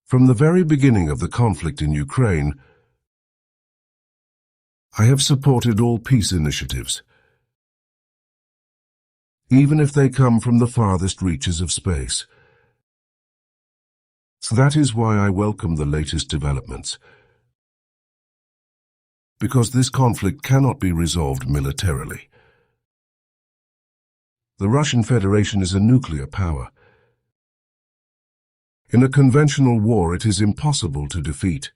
From the very beginning of the conflict in Ukraine, I have supported all peace initiatives, even if they come from the farthest reaches of space. So that is why I welcome the latest developments, because this conflict cannot be resolved militarily. The Russian Federation is a nuclear power. In a conventional war, it is impossible to defeat.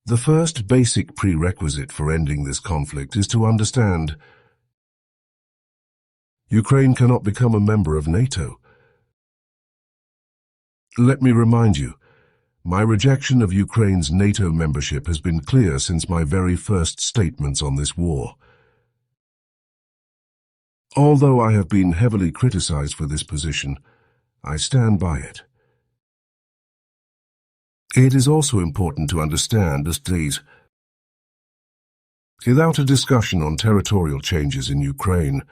The first basic prerequisite for ending this conflict is to understand Ukraine cannot become a member of NATO. Let me remind you, my rejection of Ukraine's NATO membership has been clear since my very first statements on this war. Although I have been heavily criticized for this position, I stand by it. It is also important to understand that without a discussion on territorial changes in Ukraine,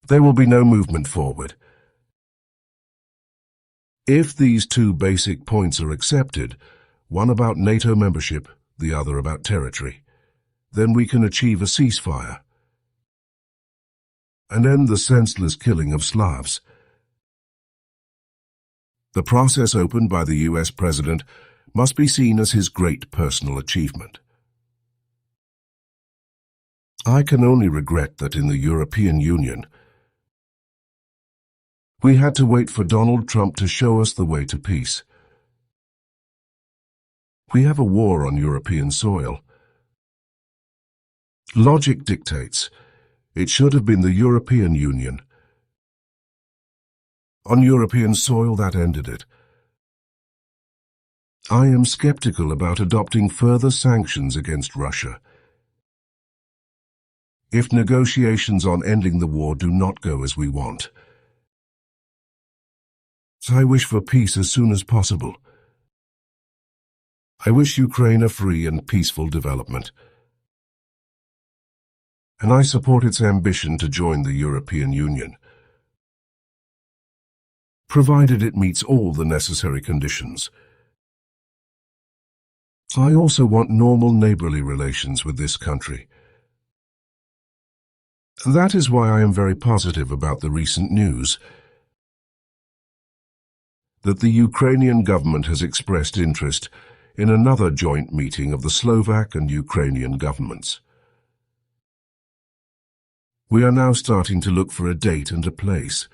there will be no movement forward. If these two basic points are accepted, one about NATO membership, the other about territory, then we can achieve a ceasefire and end the senseless killing of Slavs. The process opened by the US President must be seen as his great personal achievement. I can only regret that in the European Union, we had to wait for Donald Trump to show us the way to peace. We have a war on European soil. Logic dictates it should have been the European Union. On European soil, that ended it. I am skeptical about adopting further sanctions against Russia if negotiations on ending the war do not go as we want. I wish for peace as soon as possible. I wish Ukraine a free and peaceful development. And I support its ambition to join the European Union, provided it meets all the necessary conditions. I also want normal neighborly relations with this country. That is why I am very positive about the recent news that the Ukrainian government has expressed interest in another joint meeting of the Slovak and Ukrainian governments. We are now starting to look for a date and a place.